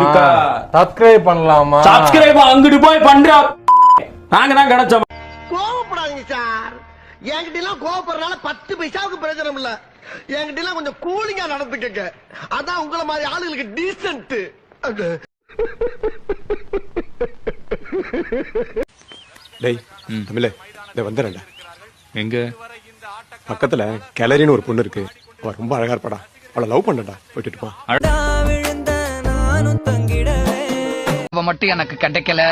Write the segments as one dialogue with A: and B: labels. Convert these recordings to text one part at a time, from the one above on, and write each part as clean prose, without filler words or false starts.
A: இருக்கா?
B: சப்ஸ்கிரைப் பண்ணலாமா?
A: சப்ஸ்கிரைப் அங்கிட்டு போய் பண்றா. நாங்க தான் கிடைச்சோம்.
C: கோவப்படாதீங்க சார். என்கிட்ட எல்லாம் கோவப்படுறதுனால 10 பைசாவுக்கு பிரயோஜனம் இல்ல. என்கிட்ட எல்லாம் கொஞ்சம் கூலிங்கா நடந்துக்கங்க. அதான் உங்கள மாதிரி ஆளுங்களுக்கு டீசன்ட்.
D: டேய் தமிழே, இதை வந்துடுறேன்டா.
E: எங்க
D: பக்கத்துல கேலரின்னு ஒரு பொண்ணு இருக்கு. அவ ரொம்ப அழகா இருப்பாடா. அவளை லவ் பண்ணடா. விட்டுட்டு போ.
F: அவ மட்டும் எனக்கு கிடைக்கல,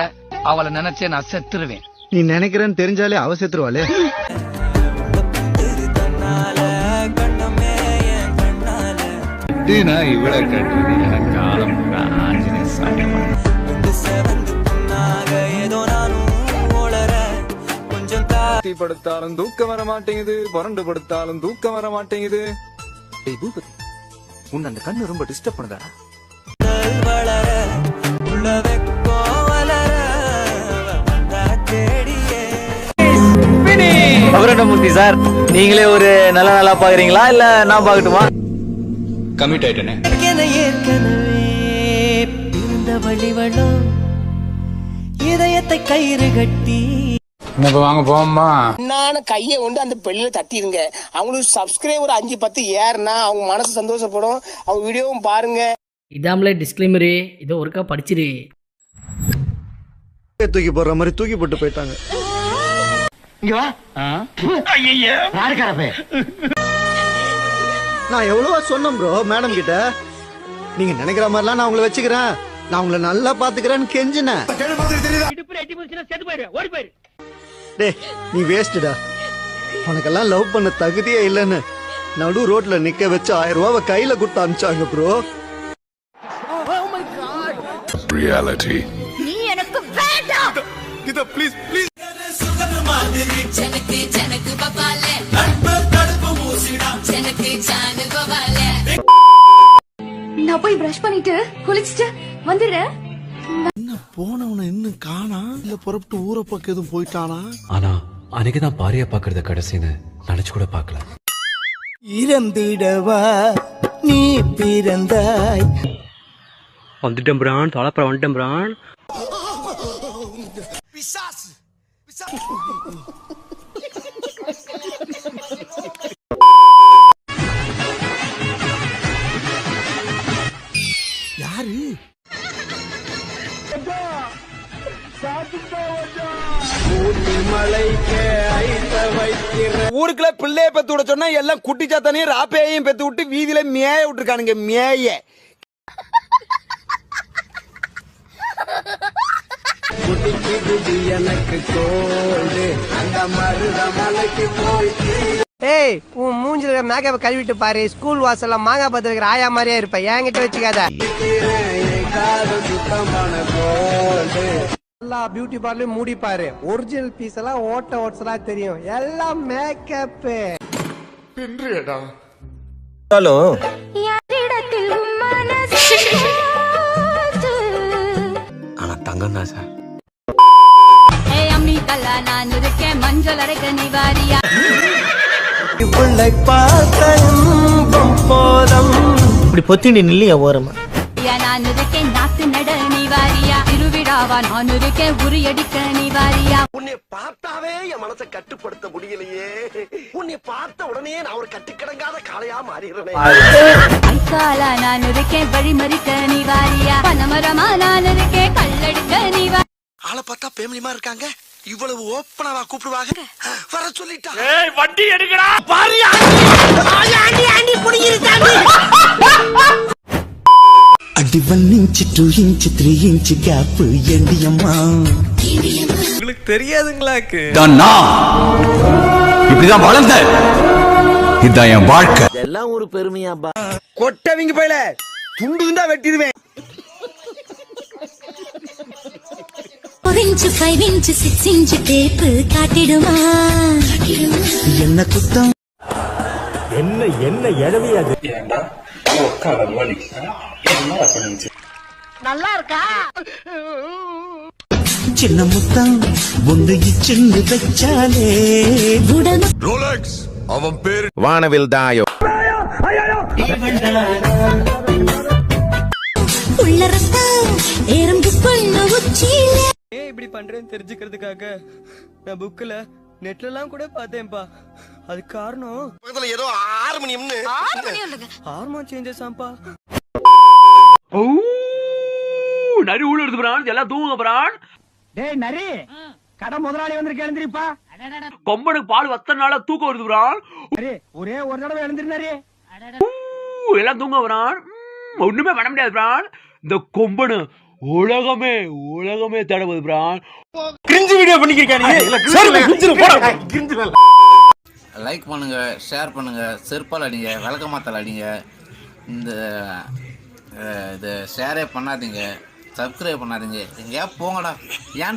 F: அவளை நினைச்சே நான் செத்துருவேன்.
G: நீ நினைக்கிறேன்னு தெரிஞ்சாலே அவ செத்துருவாளே.
E: இவ்வளவு கட்டுறது எனக்கு காலம் ஆஞ்சநேய சாமி. படுத்தாலும் தூக்கம் வர மாட்டேங்குது, புரண்டு படுத்தாலும் தூக்கம் வர மாட்டேங்குது. பூபதி, உன்னை அந்த கண்ணு ரொம்ப டிஸ்டர்ப் பண்ணுதா?
H: மூர்த்தி சார், நீங்களே ஒரு நல்லா பாக்குறீங்களா இல்ல நான் பாக்கட்டுமா?
E: கமிட் ஆயிட்டேனே.
I: இதயத்தை கயிறு கட்டி
B: வாங்க போமா.
C: நானும் கையை கொண்டு அந்த பெல்லில தட்டிடுங்க. அவங்களுக்கு சப்ஸ்கிரைபர் 5-10 ஏறுனா அவங்க மனசு சந்தோஷப்படும். அவங்க வீடியோவும் பாருங்க.
I: இதாமலே டிஸ்க்ளைமரு, இதோ ஒருக்கா படிச்சிரு.
G: தூக்கி போடுற மாதிரி தூக்கி போட்டு போயிட்டாங்க. நான் எவ்வளவா சொன்னேன் ப்ரோ மேடம் கிட்ட. நீங்க நினைக்கிற மாதிரிலாம் நான் உங்களை வச்சுக்கிறேன், நான் உங்களை நல்லா பாத்துக்கிறேன்னு கெஞ்சினேன். டேய் நீ வேஸ்டா, உனக்கெல்லாம் லவ் பண்ண தகுதியே இல்லைன்னு நடு ரோட்ல நிக்க வச்சு 1000 ரூபாவை கையில கொடுத்து அனுப்பிச்சாங்க ப்ரோ.
E: ரியாலிட்டி.
J: நீ எனக்கு வேண்டாம்.
E: கிதா ப்ளீஸ் ப்ளீஸ்.
J: ஜனக்கு ஜனக்கு பபாலே நட்பு தடுப்பு மூசிடா ஜனக்கு ஜானு பபாலே. நான் போய் பிரஷ் பண்ணிட்டு குளிச்சிட்டு வந்துடுறேன்.
G: என்ன போனவன இன்னும் காணா? இல்ல புறப்பட்டு ஊரை பக்கம் எதுவும் போயிட்டானா?
K: ஆனா அன்னைக்குதான் பாரியா பாக்குறத கடைசின்னு நினைச்சு கூட பாக்கல.
I: இறந்திடவா நீ பிறந்தாய்.
H: வந்துட்டேன் பிரான், தொலைப்புற வந்துட்டேன் பிரான்.
G: யாரு?
C: ஊருக்குள்ள பிள்ளைய பெத்து விட சொன்னா எல்லாம் குட்டி சாத்தானையும் ராப்பையையும் பெத்து விட்டு வீதியில மேய விட்டுருக்கானுங்க. மேய
I: ஏய், உன் மூஞ்சில மேக்கப் கழுவிட்டு பாரு. ஸ்கூல் வாசல்ல மாங்காய் பத்து வைக்கிற ஆயா மாதிரியே இருப்ப. என்கிட்ட வச்சுக்காத. எல்லா பியூட்டி பார்லரும் மூடி பாரு. ஒரிஜினல் பீஸ் எல்லாம் ஓட்ஸ்லாம் தெரியும். எல்லாம் மேக்கப்.
G: ஹலோ,
J: யாரிடத்தில் மனசு
K: ஆனா தங்கம் தான் சார்.
J: ஏய் அம்மி கல்லா நான் இருக்கேன் மஞ்சள் அரைக்க நீ வாரியா.
I: இவளை பார்த்த இன்பம் போதும். இப்படி பொத்திண்டி நில்லையா ஓரமா?
J: நான் இருக்கேன் நாத்து நட நீ வாரியா. திருவிழாவா நான் இருக்கேன் உரியடிக்க நீ வாரியா.
C: உன்னை பார்த்தாவே என் மனசை கட்டுப்படுத்த முடியலையே. உன்னை பார்த்த உடனே நான் ஒரு கட்டுக்கிடங்காத காளையா மாறிடுறேன்.
J: ஐக்காலா நான் இருக்கேன் வழிமறிக்க நீ வாரியா. பனமரமா நான் இருக்கேன் கல்லடிக்க நீ வா.
C: ஆளை பார்த்தா பேமிலிமா இருக்காங்க. இவ்வளவு ஓப்பனாவா கூப்பிடுவாங்க. வர சொல்லிட்டா.
A: வண்டி எடுக்கடா.
I: அடி 1 inch 2 inch 3 inch கேப் ஏண்டியம்மா.
E: உங்களுக்கு தெரியாதுங்களாக்கு?
K: இப்படிதான் வளர்ந்த. இதான் என் வாழ்க்கை.
I: எல்லாம் ஒரு பெருமையா?
C: கொட்டவிங்க போயில துண்டு துண்டா வெட்டிடுவேன்.
J: 4 inch 5 inch 6 inch டேப் காட்டிடுமா.
I: என்ன குத்தம்?
G: என்ன எழவியாது?
C: நல்லா இருக்கா?
I: சின்ன முத்தம் ஒன்று சின்ன வச்சாலே.
E: ரோலெக்ஸ் அவன் பேரு
D: வானவில் தாயோ.
J: உள்ள ரத்தா ஏறம் புக் பண்ண உச்சியில
I: ஏன் இப்படி பண்றேன்னு தெரிஞ்சுக்கிறதுக்காக நான் புக்ல நெட்ல எல்லாம் கூட பார்த்தேன்பா. அது காரணம்
C: பக்கத்துல ஏதோ ஹார்மோனியம்னு
I: ஹார்மோன் சேஞ்சஸ் ஆம்பா.
A: நரி உள்ள எடுத்து பிரான் எல்லாம் தூங்குங்க பிரான்.
I: டேய் நரி, கடை முதலாளி வந்திருக்க, எழுந்திருப்பா.
A: கொம்பனுக்கு பால் வத்தன நாள தூக்கம் வருது பிரான்.
I: ஒரே ஒரு தடவை எழுந்திருந்தாரு.
A: எல்லாம் தூங்க பிரான். ஒண்ணுமே பண்ண முடியாது பிரான். இந்த கொம்பனு உலகமே உலகமே தடவுது பிரான்.
D: கிரிஞ்சு வீடியோ பண்ணிக்கிறீங்க.
H: லைக் பண்ணுங்க, ஷேர் பண்ணுங்க, செருப்பால் அடிங்க, விளக்கமாத்தால் அடிங்க. இந்த இது ஷேரே பண்ணாதீங்க, சப்ஸ்கிரைப் பண்ணாதீங்க. எங்கேயா போங்கடா. ஏன்